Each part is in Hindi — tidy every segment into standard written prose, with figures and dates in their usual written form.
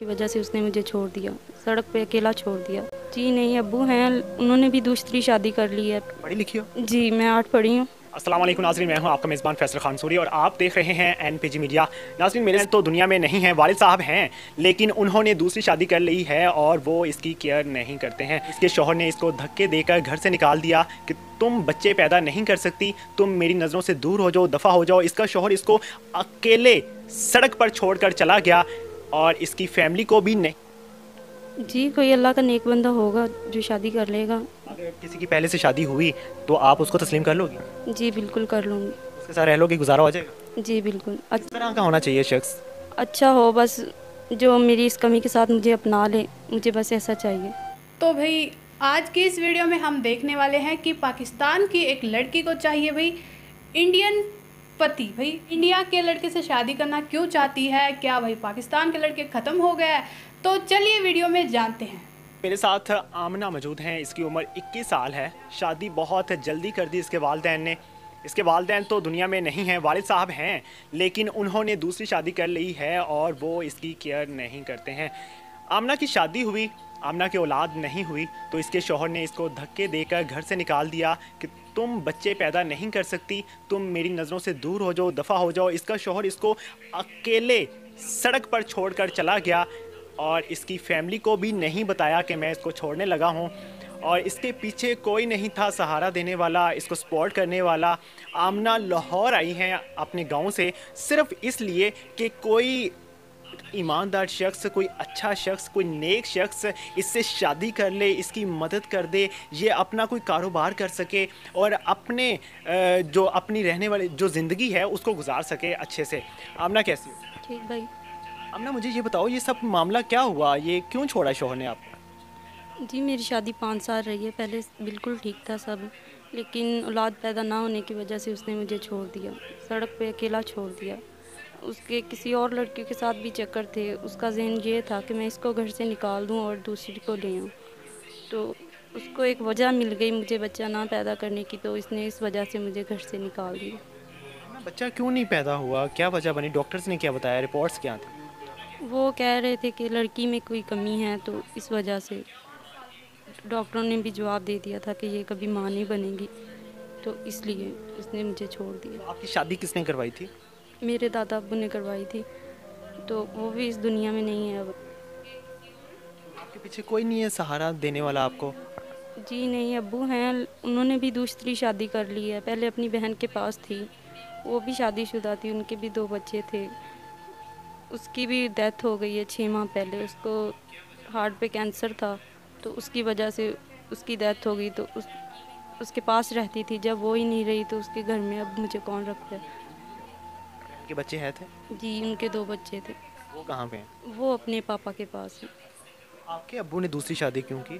की वजह से उसने मुझे छोड़ दिया, सड़क पे अकेला छोड़ दिया। जी नहीं, अब्बू हैं, उन्होंने भी दूसरी शादी कर ली है। पढ़ी लिखी हो? जी मैं 8 पढ़ी हूँ। अस्सलाम वालेकुम नाज़रीन, मैं हूं आपका मेज़बान फैसल खान सूरी और आप देख रहे हैं एनपीजी मीडिया। नाज़रीन, मेरे तो दुनिया में नहीं है, वालिद साहब हैं, लेकिन उन्होंने दूसरी शादी कर ली है और वो इसकी केयर नहीं करते हैं। इसके शौहर ने इसको धक्के देकर घर से निकाल दिया कि तुम बच्चे पैदा नहीं कर सकती, तुम मेरी नज़रों से दूर हो जाओ, दफ़ा हो जाओ। इसका शौहर इसको अकेले सड़क पर छोड़ कर चला गया और इसकी फैमिली को भी नहीं। जी कोई अल्लाह का नेक बंदा होगा जो शादी कर लेगा। अगर किसी की पहले से शादी हुई तो आप उसको तस्लीम कर लोगी? जी बिल्कुल कर लूँगी। उसके साथ रह लोगी, गुजारा हो जाएगा? जी बिल्कुल। किस तरह का होना चाहिए शख्स? अच्छा हो बस, जो मेरी इस कमी के साथ मुझे अपना ले, मुझे बस ऐसा चाहिए। तो भाई आज की इस वीडियो में हम देखने वाले हैं कि पाकिस्तान की एक लड़की को चाहिए भाई इंडियन पति। भाई इंडिया के लड़के से शादी करना क्यों चाहती है, क्या भाई पाकिस्तान के लड़के ख़त्म हो गए? तो चलिए वीडियो में जानते हैं। मेरे साथ आमना मौजूद हैं। इसकी उम्र 21 साल है। शादी बहुत जल्दी कर दी इसके वालिदैन ने। इसके वालिदैन तो दुनिया में नहीं हैं, वालिद साहब हैं, लेकिन उन्होंने दूसरी शादी कर ली है और वो इसकी केयर नहीं करते हैं। आमना की शादी हुई, आमना की औलाद नहीं हुई तो इसके शौहर ने इसको धक्के देकर घर से निकाल दिया कि तुम बच्चे पैदा नहीं कर सकती, तुम मेरी नज़रों से दूर हो जाओ, दफ़ा हो जाओ। इसका शौहर इसको अकेले सड़क पर छोड़कर चला गया और इसकी फैमिली को भी नहीं बताया कि मैं इसको छोड़ने लगा हूँ। और इसके पीछे कोई नहीं था सहारा देने वाला, इसको सपोर्ट करने वाला। आमना लाहौर आई हैं अपने गांव से सिर्फ इसलिए कि कोई ईमानदार शख्स, कोई अच्छा शख्स, कोई नेक शख्स इससे शादी कर ले, इसकी मदद कर दे, ये अपना कोई कारोबार कर सके और अपने जो अपनी रहने वाली जो ज़िंदगी है उसको गुजार सके अच्छे से। आमना कैसी हो? ठीक भाई। अमना, मुझे ये बताओ, ये सब मामला क्या हुआ? ये क्यों छोड़ा शौहर ने आपको? जी मेरी शादी 5 साल रही है, पहले बिल्कुल ठीक था सब, लेकिन औलाद पैदा ना होने की वजह से उसने मुझे छोड़ दिया, सड़क पे अकेला छोड़ दिया। उसके किसी और लड़के के साथ भी चक्कर थे, उसका ज़हन ये था कि मैं इसको घर से निकाल दूं और दूसरी को ले आऊं। तो उसको एक वजह मिल गई मुझे बच्चा ना पैदा करने की, तो इसने इस वजह से मुझे घर से निकाल दिया। अमना, बच्चा क्यों नहीं पैदा हुआ? क्या वजह बनी? डॉक्टर्स ने क्या बताया? रिपोर्ट्स क्या थी? वो कह रहे थे कि लड़की में कोई कमी है, तो इस वजह से डॉक्टरों ने भी जवाब दे दिया था कि ये कभी माँ नहीं बनेगी, तो इसलिए उसने मुझे छोड़ तो दिया। आपकी शादी किसने करवाई थी? मेरे दादा अब्बू ने करवाई थी, तो वो भी इस दुनिया में नहीं है अब। आपके पीछे कोई नहीं है सहारा देने वाला आपको? जी नहीं, अब्बू हैं, उन्होंने भी दूसरी शादी कर ली है, पहले अपनी बहन के पास थी, वो भी शादीशुदा थी, उनके भी 2 बच्चे थे। उसकी भी डेथ हो गई है 6 माह पहले, उसको हार्ट पे कैंसर था, तो उसकी वजह से उसकी डेथ हो गई। तो उसके पास रहती थी, जब वो ही नहीं रही तो उसके घर में अब मुझे कौन रखता है। उनके बच्चे हैं थे? जी उनके 2 बच्चे थे, वो कहाँ पे हैं? वो अपने पापा के पास है। आपके अब्बू ने दूसरी शादी क्यों की?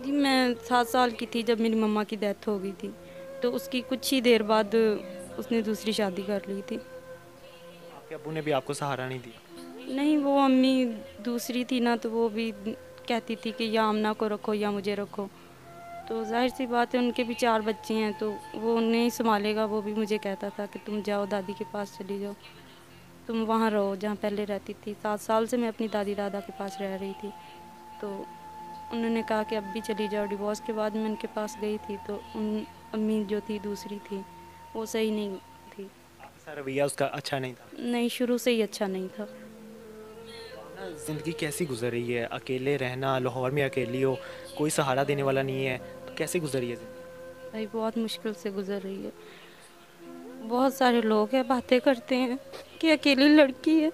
जी मैं 7 साल की थी जब मेरी मम्मा की डेथ हो गई थी, तो उसकी कुछ ही देर बाद उसने दूसरी शादी कर ली थी। आपके अब्बू ने भी आपको सहारा नहीं दिया? नहीं, वो अम्मी दूसरी थी ना, तो वो भी कहती थी कि या आमना को रखो या मुझे रखो, तो जाहिर सी बात है उनके भी 4 बच्चे हैं, तो वो उन्हें ही संभालेगा। वो भी मुझे कहता था कि तुम जाओ दादी के पास चली जाओ, तुम वहाँ रहो जहाँ पहले रहती थी। 7 साल से मैं अपनी दादी दादा के पास रह रही थी, तो उन्होंने कहा कि अब भी चली जाओ। डिवोर्स के बाद मैं उनके पास गई थी, तो उन अम्मी जो थी दूसरी थी, वो सही नहीं थी। आपका रवैया उसका अच्छा नहीं था? नहीं, शुरू से ही अच्छा नहीं था। ज़िंदगी कैसी गुजर रही है? अकेले रहना, लाहौर में अकेली हो, कोई सहारा देने वाला नहीं है, तो कैसे गुजर रही है ज़िंदगी? भाई बहुत मुश्किल से गुजर रही है। बहुत सारे लोग हैं, बातें करते हैं कि अकेली लड़की है।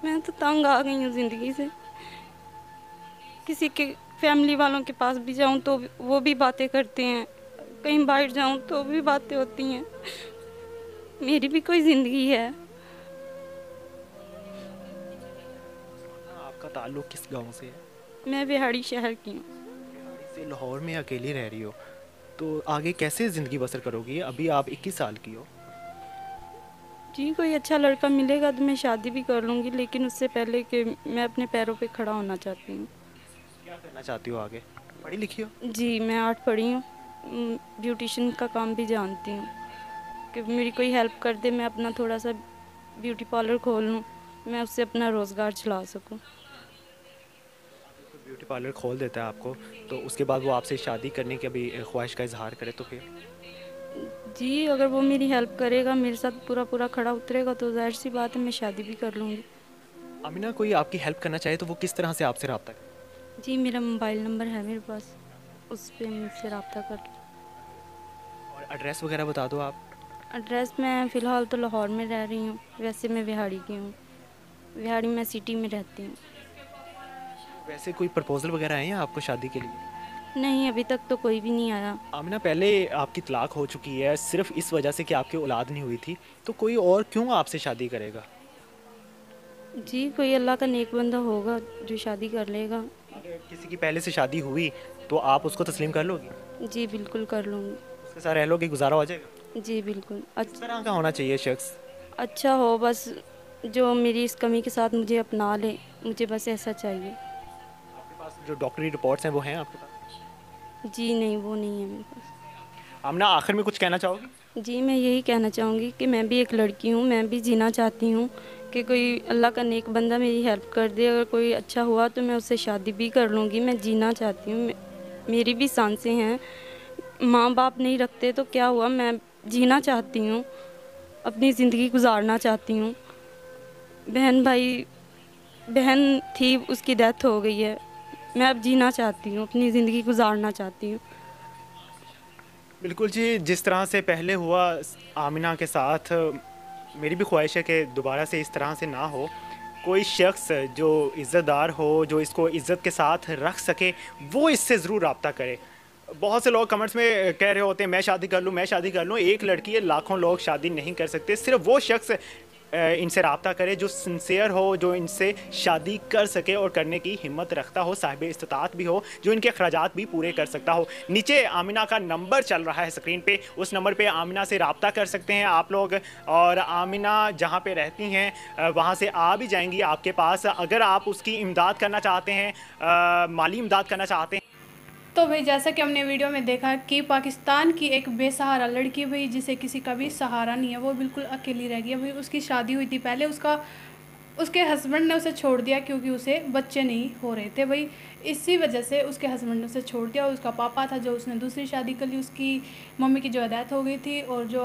मैं तो तंग आ गई हूँ ज़िंदगी से। किसी के फैमिली वालों के पास भी जाऊँ तो वो भी बातें करते हैं, कहीं बाहर जाऊँ तो भी बातें होती हैं। मेरी भी कोई ज़िंदगी है। आपका ताल्लुक़ किस गांव से है? मैं बिहाड़ी शहर की हूँ। बिहाड़ी से लाहौर में अकेली रह रही हो, तो आगे कैसे ज़िंदगी बसर करोगी? अभी आप 21 साल की हो। जी कोई अच्छा लड़का मिलेगा तो मैं शादी भी कर लूँगी, लेकिन उससे पहले कि मैं अपने पैरों पे खड़ा होना चाहती हूँ। क्या करना चाहती हो आगे? पढ़ी लिखी हो? जी मैं 8 पढ़ी हूँ, ब्यूटिशियन का काम भी जानती हूँ, कि मेरी कोई हेल्प कर दे, मैं अपना थोड़ा सा ब्यूटी पार्लर खोल लूँ, मैं उससे अपना रोज़गार चला सकूँ। ब्यूटी पार्लर खोल देता है आपको, तो उसके बाद वो आपसे शादी करने की अभी ख्वाहिश का इजहार करे तो फिर? जी, अगर वो मेरी हेल्प करेगा, मेरे साथ पूरा पूरा खड़ा उतरेगा, तो ज़ाहिर सी बात है मैं शादी भी कर लूँगी। आमिना, कोई आपकी हेल्प करना चाहे तो वो किस तरह से आपसे रब्ता करे? जी, मेरा मोबाइल नंबर है मेरे पास, उस पे मुझसे रब्ता कर लो। और एड्रेस वगैरह बता दो आप। एड्रेस मैं फ़िलहाल तो लाहौर में रह रही हूँ, वैसे मैं बिहाड़ी की हूँ। बिहाड़ी मैं सिटी में रहती हूँ। वैसे कोई प्रपोजल वगैरह है या आपको शादी के लिए? नहीं, अभी तक तो कोई भी नहीं आया। आमिना, पहले आपकी तलाक हो चुकी है सिर्फ इस वजह से कि आपकी औलाद नहीं हुई थी, तो कोई और क्यों आपसे शादी करेगा? जी, कोई अल्लाह का नेक बंदा होगा जो शादी कर लेगा। अगर किसी की पहले से शादी हुई तो आप उसको तस्लीम कर लोगी? जी, बिल्कुल कर लूँगी। उसके साथ रह लोगी, गुजारा हो जाएगा? जी, बिल्कुल। किस तरह का होना चाहिए शख्स? अच्छा हो बस, जो मेरी इस कमी के साथ मुझे अपना ले, मुझे बस ऐसा चाहिए। आपके पास जो डॉक्टरी रिपोर्ट्स हैं वो हैं आपके पास? जी नहीं, वो नहीं है मेरे पास। आमिना, आखिर में कुछ कहना चाहोगी? जी, मैं यही कहना चाहूँगी कि मैं भी एक लड़की हूँ, मैं भी जीना चाहती हूँ कि कोई अल्लाह का नेक बंदा मेरी हेल्प कर दे। अगर कोई अच्छा हुआ तो मैं उससे शादी भी कर लूँगी। मैं जीना चाहती हूँ, मेरी भी सांसें हैं। माँ बाप नहीं रखते तो क्या हुआ, मैं जीना चाहती हूँ, अपनी ज़िंदगी गुजारना चाहती हूँ। बहन भाई, बहन थी उसकी डेथ हो गई है, मैं अब जीना चाहती हूँ, अपनी ज़िंदगी गुजारना चाहती हूँ। बिल्कुल जी, जिस तरह से पहले हुआ आमिना के साथ, मेरी भी ख्वाहिश है कि दोबारा से इस तरह से ना हो। कोई शख्स जो इज़्ज़तदार हो, जो इसको इज़्ज़त के साथ रख सके, वो इससे ज़रूर रब्ता करे। बहुत से लोग कमेंट्स में कह रहे होते हैं मैं शादी कर लूँ, मैं शादी कर लूँ। एक लड़की है, लाखों लोग शादी नहीं कर सकते। सिर्फ वो शख्स इनसे रब्ता करे जो सिंसियर हो, जो इनसे शादी कर सके और करने की हिम्मत रखता हो, साहिब इस्तात भी हो, जो इनके अखराजात भी पूरे कर सकता हो। नीचे आमिना का नंबर चल रहा है स्क्रीन पे, उस नंबर पे आमिना से रब्ता कर सकते हैं आप लोग। और आमिना जहाँ पे रहती हैं वहाँ से आ भी जाएंगी आपके पास, अगर आप उसकी इमदाद करना चाहते हैं, माली इमदाद करना चाहते हैं। तो भाई जैसा कि हमने वीडियो में देखा कि पाकिस्तान की एक बेसहारा लड़की भाई, जिसे किसी का भी सहारा नहीं है, वो बिल्कुल अकेली रह गई है भाई। उसकी शादी हुई थी पहले, उसके हस्बैंड ने उसे छोड़ दिया क्योंकि उसे बच्चे नहीं हो रहे थे भाई। इसी वजह से उसके हस्बैंड ने उसे छोड़ दिया। और उसका पापा था जो, उसने दूसरी शादी कर ली। उसकी मम्मी की जो डेथ हो गई थी, और जो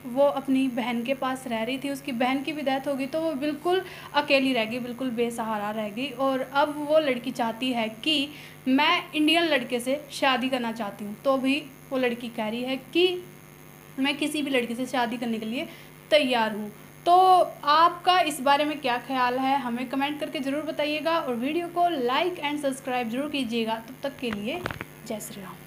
वो अपनी बहन के पास रह रही थी, उसकी बहन की भी डेथ हो गई, तो वो बिल्कुल अकेली रह गई, बिल्कुल बेसहारा रह गई। और अब वो लड़की चाहती है कि मैं इंडियन लड़के से शादी करना चाहती हूँ। तो भी वो लड़की कह रही है कि मैं किसी भी लड़के से शादी करने के लिए तैयार हूँ। तो आपका इस बारे में क्या ख्याल है, हमें कमेंट करके ज़रूर बताइएगा। और वीडियो को लाइक एंड सब्सक्राइब ज़रूर कीजिएगा। तब तक के लिए जय श्री राम।